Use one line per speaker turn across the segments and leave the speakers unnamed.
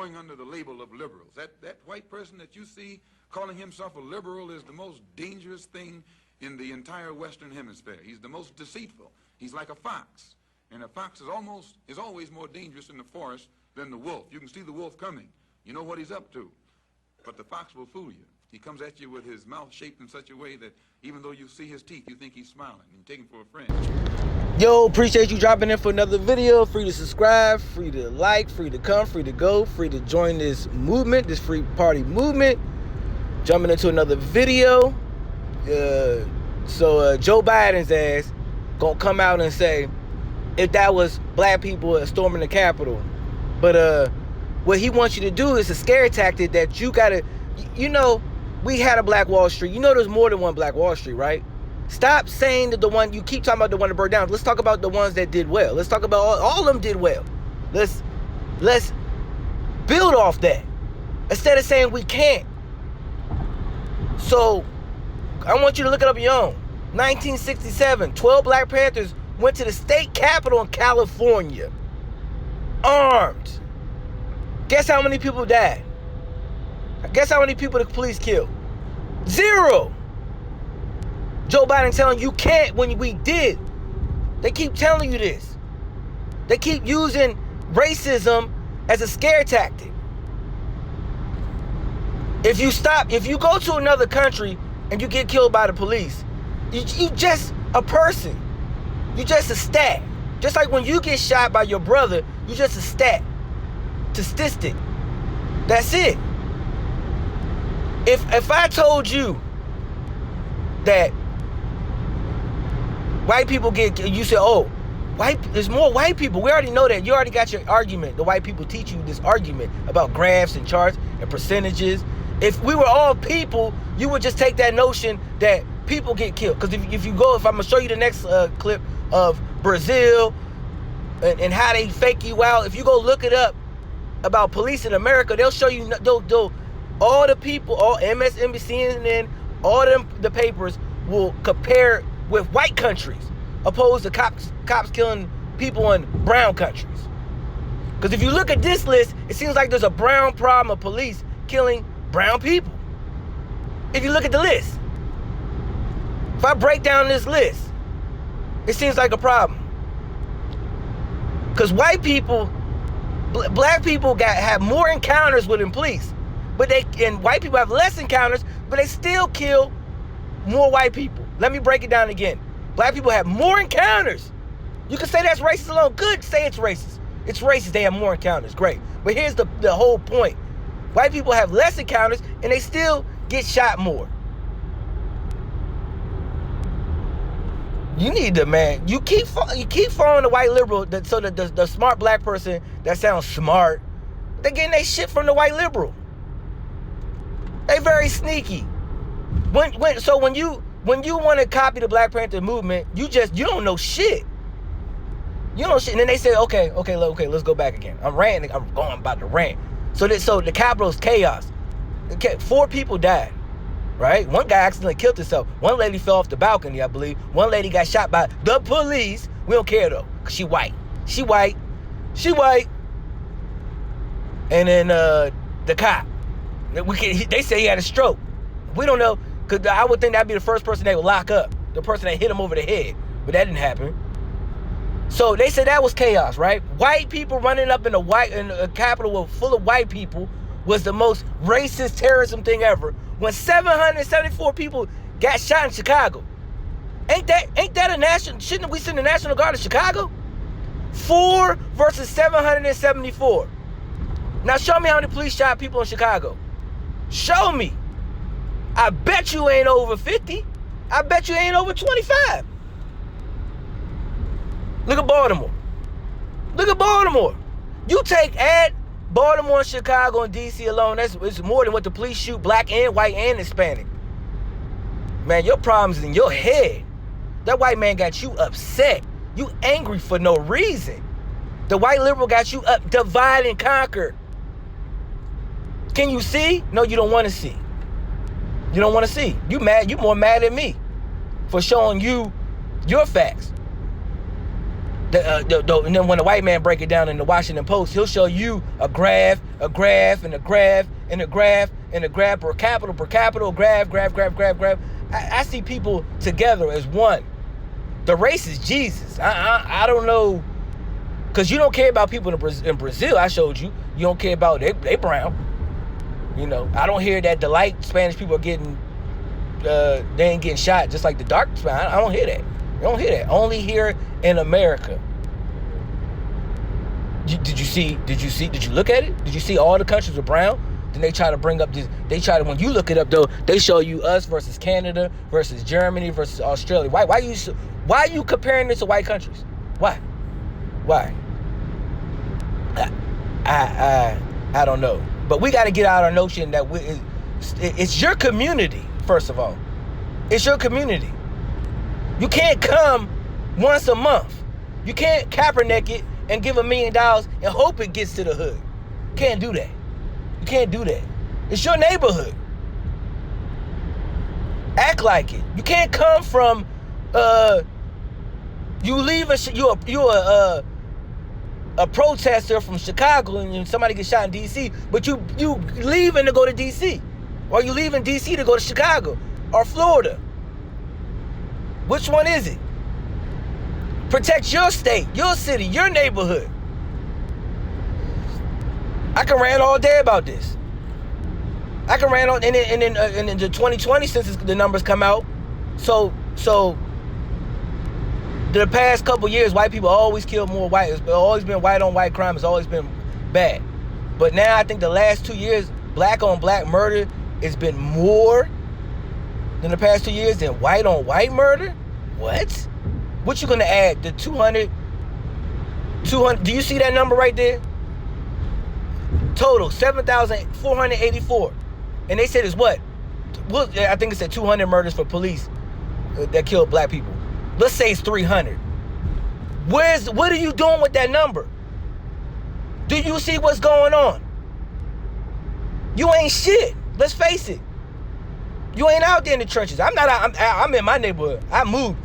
going under the label of liberals. That white person that you see calling himself a liberal is the most dangerous thing in the entire Western Hemisphere. He's the most deceitful. He's like a fox. And a fox is always more dangerous in the forest than the wolf. You can see the wolf coming. You know what he's up to. But the fox will fool you. He comes at you with his mouth shaped in such a way that even though you see his teeth, you think he's smiling. You take him for a friend.
Yo, appreciate you dropping in for another video. Free to subscribe, free to like, free to come, free to go, free to join this movement, this free party movement. Jumping into another video. So Joe Biden's ass gonna come out and say if that was black people storming the Capitol. But what he wants you to do is a scare tactic that you gotta, you know, we had a Black Wall Street. You know there's more than one Black Wall Street, right? Stop saying that the one, you keep talking about the one that burned down. Let's talk about the ones that did well. Let's talk about all of them did well. Let's build off that. Instead of saying we can't. So, I want you to look it up your own. 1967, 12 Black Panthers went to the state capitol in California. Armed. Guess how many people died? Guess how many people the police killed? 0. Joe Biden telling you can't when we did. They keep telling you this. They keep using racism as a scare tactic. If you go to another country and you get killed by the police, you just a person. You just a stat. Just like when you get shot by your brother, you just a stat. Statistic. That's it. If I told you that white people you say, oh, there's more white people. We already know that. You already got your argument. The white people teach you this argument about graphs and charts and percentages. If we were all people, you would just take that notion that people get killed. Because if I'm going to show you the next clip of Brazil and how they fake you out, if you go look it up about police in America, they'll show you, all the people, all MSNBC, CNN, all the papers will compare with white countries opposed to cops killing people in brown countries. Because if you look at this list, it seems like there's a brown problem of police killing brown people. If you look at the list, if I break down this list, it seems like a problem. Because white people, black people have more encounters with the police, and white people have less encounters, but they still kill more white people. Let me break it down again. Black people have more encounters. You can say that's racist alone. Good, say it's racist. It's racist, they have more encounters. Great. But here's the whole point. White people have less encounters, and they still get shot more. You need to, man. You keep following the white liberal, so that the smart black person that sounds smart, they're getting their shit from the white liberal. They very sneaky. When you want to copy the Black Panther movement, you don't know shit. You don't know shit. And then they say, okay, let's go back again. I'm ranting. I'm going about to rant. So the Capitol's chaos. 4 people died. Right? One guy accidentally killed himself. One lady fell off the balcony, I believe. One lady got shot by the police. We don't care though, because she white. She white. And then the cop. They say he had a stroke. We don't know, because I would think that'd be the first person they would lock up. The person that hit him over the head. But that didn't happen. So they said that was chaos, right? White people running up in a Capitol full of white people was the most racist terrorism thing ever. When 774 people got shot in Chicago. Ain't that a national, shouldn't we send the National Guard to Chicago? 4 versus 774. Now show me how many police shot people in Chicago. Show me. I bet you ain't over 50. I bet you ain't over 25. Look at Baltimore. You add Baltimore, Chicago, and DC alone, it's more than what the police shoot black and white and Hispanic. Man, your problem's in your head. That white man got you upset. You angry for no reason. The white liberal got you up, divide and conquer. Can you see? No, you don't want to see. You don't want to see. You mad? You more mad at me for showing you your facts. And then when the white man break it down in the Washington Post, he'll show you a graph, and a graph, and a graph, and a graph per capita, graph. I see people together as one. The race is Jesus. I don't know, because you don't care about people in Brazil. I showed you. You don't care about they brown. You know, I don't hear that the light Spanish people are getting, they ain't getting shot just like the dark Spanish. I don't hear that. I don't hear that. Only here in America. Did you look at it? Did you see all the countries were brown? Then they try to bring up this, when you look it up though, they show you us versus Canada versus Germany versus Australia. Why are you comparing this to white countries? Why? I don't know. But we got to get out our notion that it's your community, first of all. It's your community. You can't come once a month. You can't Kaepernick it and give $1 million and hope it gets to the hood. Can't do that. You can't do that. It's your neighborhood. Act like it. You can't come from you're a protester from Chicago and somebody gets shot in DC, but you leaving to go to DC, or you leaving DC to go to Chicago or Florida. Which one is it? Protect your state, your city, your neighborhood. I can rant all day about this. I can rant on, and in the 2020 census, the numbers come out. So the past couple years, white people always killed more white. It's always been white on white crime. It's always been bad. But now I think the last 2 years, black on black murder has been more than the past 2 years than white on white murder. What? What you gonna add? The 200? Do you see that number right there? Total 7,484, and they said it's what? Well, I think it said 200 murders for police that killed black people. Let's say it's 300. What are you doing with that number? Do you see what's going on? You ain't shit. Let's face it. You ain't out there in the trenches. I'm in my neighborhood. I moved.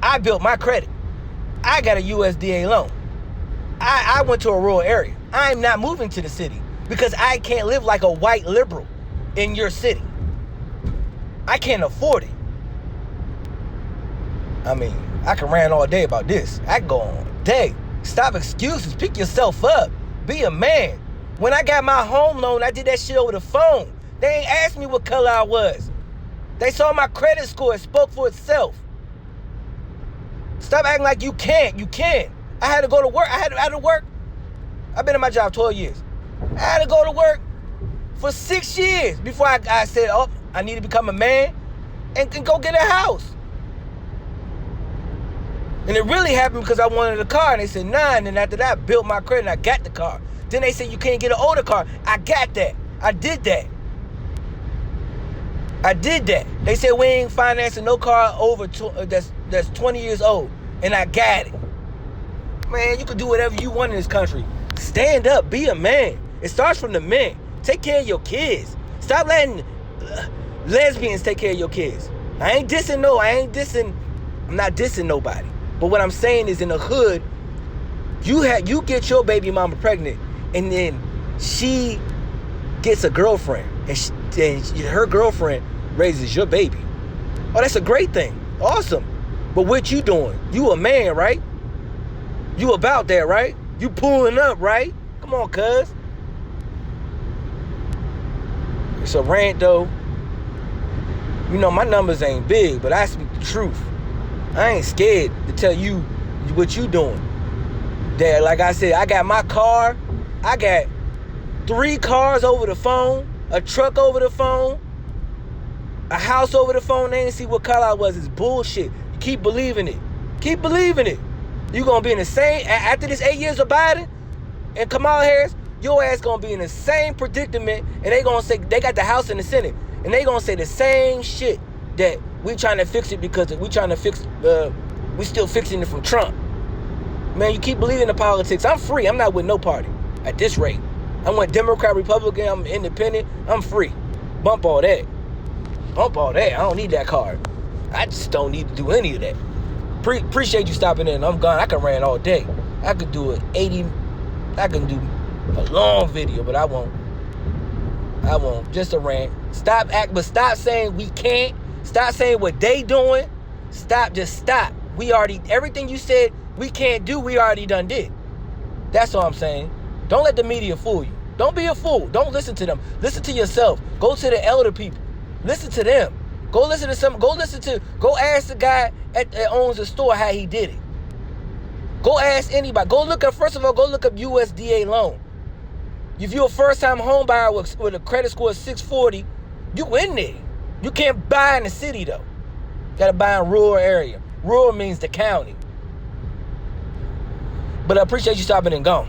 I built my credit. I got a USDA loan. I went to a rural area. I'm not moving to the city because I can't live like a white liberal in your city. I can't afford it. I mean, I can rant all day about this. I can go on all day. Stop excuses. Pick yourself up. Be a man. When I got my home loan, I did that shit over the phone. They ain't asked me what color I was. They saw my credit score. It spoke for itself. Stop acting like you can't. You can. I had to go to work. I had to work. I've been in my job 12 years. I had to go to work for 6 years before I said, oh, I need to become a man and go get a house. And it really happened because I wanted a car, and they said, nah, and then after that, I built my credit, and I got the car. Then they said, you can't get an older car. I got that. I did that. They said, we ain't financing no car over that's 20 years old, and I got it. Man, you can do whatever you want in this country. Stand up. Be a man. It starts from the men. Take care of your kids. Stop letting lesbians take care of your kids. I'm not dissing nobody. But what I'm saying is, in the hood, you get your baby mama pregnant, and then she gets a girlfriend, and her girlfriend raises your baby. Oh, that's a great thing. Awesome. But what you doing? You a man, right? You about that, right? You pulling up, right? Come on, cuz. It's a rant, though. You know, my numbers ain't big, but I speak the truth. I ain't scared to tell you what you doing. That, like I said, I got my car. I got 3 cars over the phone, a truck over the phone, a house over the phone. They didn't see what color I was. It's bullshit. You keep believing it. Keep believing it. You gonna be in the same, after this 8 years of Biden and Kamala Harris, your ass gonna be in the same predicament, and they gonna say, they got the House and the Senate, and they gonna say the same shit, that we trying to fix it because we trying to fix, we still fixing it from Trump. Man, you keep believing in politics. I'm free. I'm not with no party at this rate. I went Democrat, Republican, I'm independent, I'm free. Bump all that. I don't need that card. I just don't need to do any of that. Appreciate you stopping in. I'm gone. I can rant all day. I could do it 80. I can do a long video, but I won't. Just a rant. But stop saying we can't. Stop saying what they doing. Just stop. Everything you said we can't do, we already done did. That's all I'm saying. Don't let the media fool you. Don't be a fool. Don't listen to them. Listen to yourself. Go to the elder people. Listen to them. Go ask the guy that owns the store how he did it. Go ask anybody. First of all, go look up USDA loan. If you're a first-time home buyer with a credit score of 640, you in there. You can't buy in the city, though. You got to buy in rural area. Rural means the county. But I appreciate you stopping and gone.